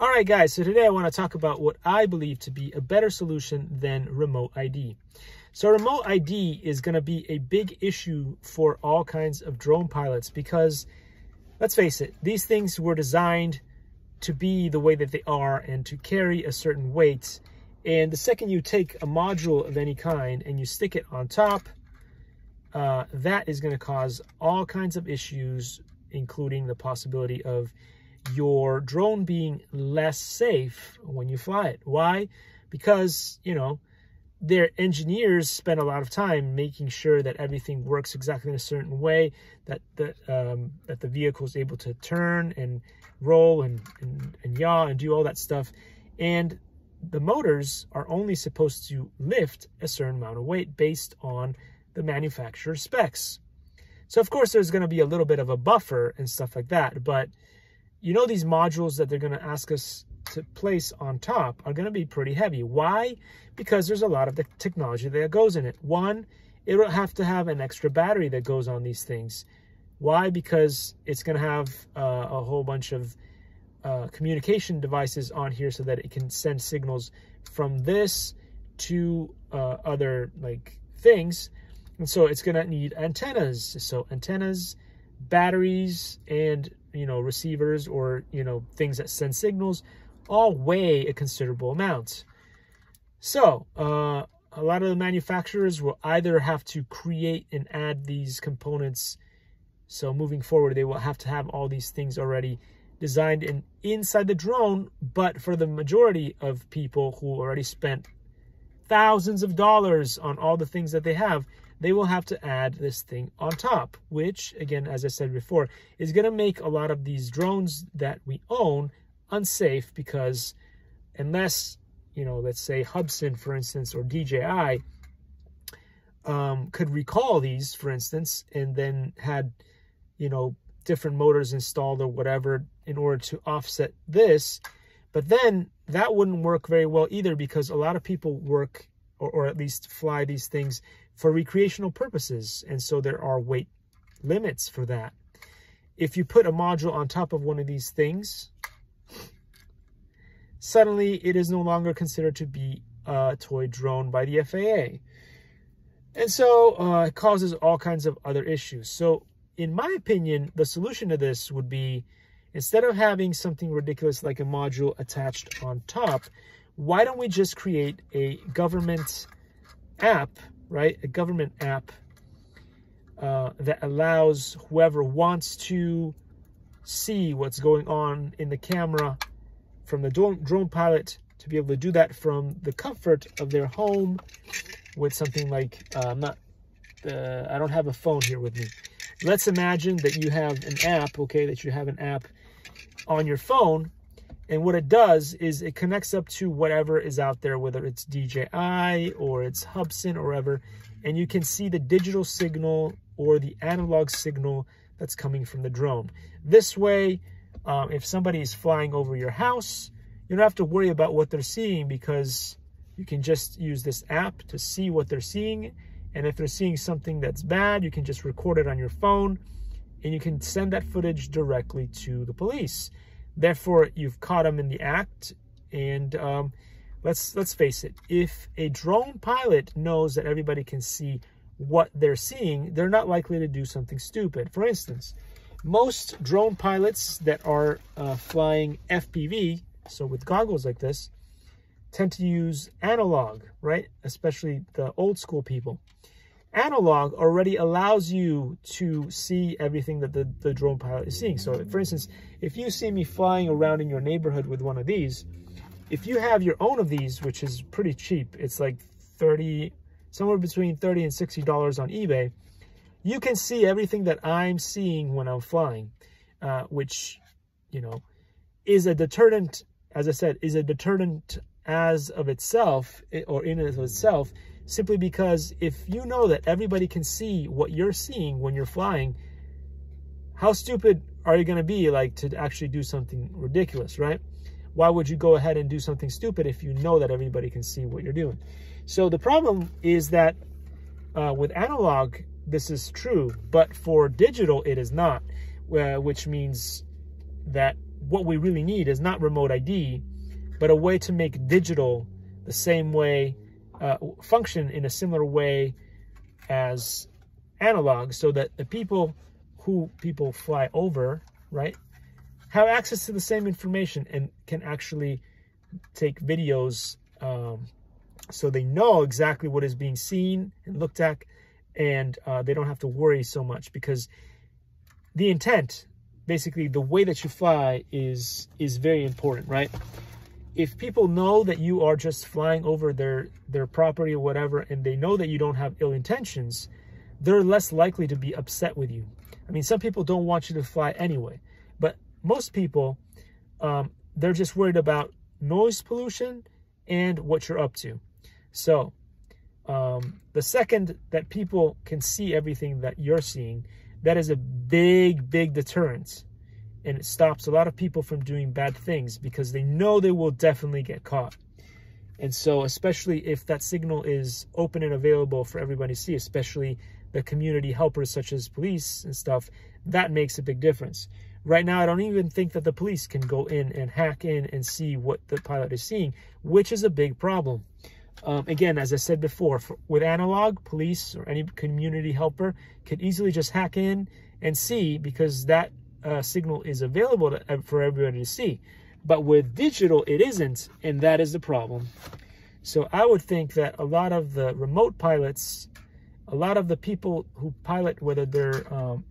All right, guys, so today I want to talk about what I believe to be a better solution than remote ID. So remote ID is going to be a big issue for all kinds of drone pilots because, let's face it, these things were designed to be the way that they are and to carry a certain weight. And the second you take a module of any kind and you stick it on top, that is going to cause all kinds of issues, including the possibility of your drone being less safe when you fly it. Why? Because, you know, their engineers spend a lot of time making sure that everything works exactly in a certain way, that the vehicle is able to turn and roll and yaw and do all that stuff. And the motors are only supposed to lift a certain amount of weight based on the manufacturer's specs. So of course there's going to be a little bit of a buffer and stuff like that, but you know, these modules that they're going to ask us to place on top are going to be pretty heavy. Why? Because there's a lot of the technology that goes in it. One, it will have to have an extra battery that goes on these things. Why? Because it's going to have a whole bunch of communication devices on here so that it can send signals from this to other like things. And so it's going to need antennas. So antennas, batteries, and receivers, or things that send signals, all weigh a considerable amount. So a lot of the manufacturers will either have to create and add these components. So moving forward, they will have to have all these things already designed and inside the drone. But for the majority of people who already spent thousands of dollars on all the things that they have, they will have to add this thing on top, which, again, as I said before, is going to make a lot of these drones that we own unsafe, because unless, let's say Hubsan, for instance, or DJI could recall these, for instance, and then had, different motors installed or whatever in order to offset this. But then that wouldn't work very well either, because a lot of people work or at least fly these things for recreational purposes. And so there are weight limits for that. If you put a module on top of one of these things, suddenly it is no longer considered to be a toy drone by the FAA. And so it causes all kinds of other issues. So in my opinion, the solution to this would be, instead of having something ridiculous like a module attached on top, why don't we just create a government app, right? A government app that allows whoever wants to see what's going on in the camera from the drone pilot to be able to do that from the comfort of their home with something like, I don't have a phone here with me. Let's imagine that you have an app, okay, that you have an app on your phone. And what it does is it connects up to whatever is out there, whether it's DJI or it's Hubsan or whatever, and you can see the digital signal or the analog signal that's coming from the drone. This way, if somebody is flying over your house, you don't have to worry about what they're seeing, because you can just use this app to see what they're seeing. And if they're seeing something that's bad, you can just record it on your phone and you can send that footage directly to the police. Therefore, you've caught them in the act. And let's face it, if a drone pilot knows that everybody can see what they're seeing, they're not likely to do something stupid. For instance, most drone pilots that are flying FPV, so with goggles like this, tend to use analog, right? Especially the old school people. Analog already allows you to see everything that the drone pilot is seeing. So for instance, if you see me flying around in your neighborhood with one of these, if you have your own of these, which is pretty cheap, it's like somewhere between $30 and $60 on eBay, you can see everything that I'm seeing when I'm flying, which, is a deterrent, as I said, is a deterrent as of itself, or in and of itself, simply because if you know that everybody can see what you're seeing when you're flying, how stupid are you going to be to actually do something ridiculous, right? Why would you go ahead and do something stupid if you know that everybody can see what you're doing? So the problem is that with analog, this is true, but for digital, it is not, which means that what we really need is not remote ID, but a way to make digital the same way, function in a similar way as analog, so that the people who people fly over, right, have access to the same information and can actually take videos, so they know exactly what is being seen and looked at, and they don't have to worry so much, because the intent, basically the way that you fly, is very important, right? If people know that you are just flying over their property or whatever, and they know that you don't have ill intentions, they're less likely to be upset with you. I mean, some people don't want you to fly anyway, but most people, they're just worried about noise pollution and what you're up to. So the second that people can see everything that you're seeing, that is a big deterrent, and it stops a lot of people from doing bad things, because they know they will definitely get caught. And so, especially if that signal is open and available for everybody to see, especially the community helpers such as police and stuff, that makes a big difference. Right now, I don't even think that the police can go in and hack in and see what the pilot is seeing, which is a big problem. Again, as I said before, with analog, police or any community helper could easily just hack in and see, because that signal is available for everybody to see. But with digital, it isn't, and that is the problem. So I would think that a lot of the remote pilots, a lot of the people who pilot, whether they're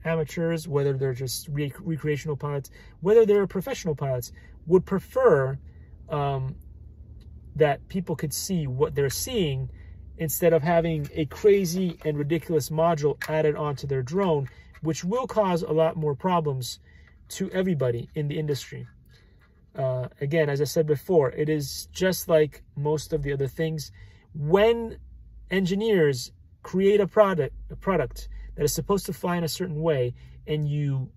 amateurs, whether they're just recreational pilots, whether they're professional pilots, would prefer that people could see what they're seeing, instead of having a crazy and ridiculous module added onto their drone, which will cause a lot more problems to everybody in the industry. Again, as I said before, it is just like most of the other things. When engineers create a product that is supposed to fly in a certain way, and you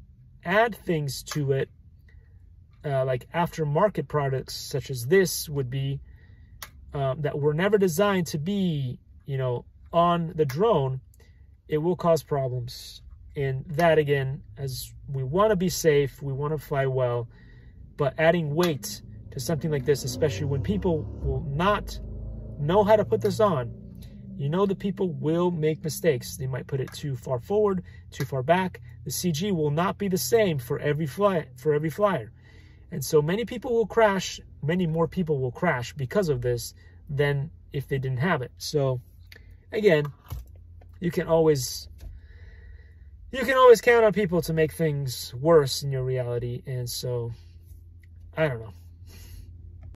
add things to it, like aftermarket products such as this would be, that were never designed to be, you know, on the drone, it will cause problems. And that, again, as we want to be safe, we want to fly well, but adding weight to something like this, especially when people will not know how to put this on, you know, the people will make mistakes. They might put it too far forward, too far back. The CG will not be the same for every flyer. And so many people will crash, many more people will crash because of this than if they didn't have it. So again, you can always count on people to make things worse in your reality. And so, I don't know.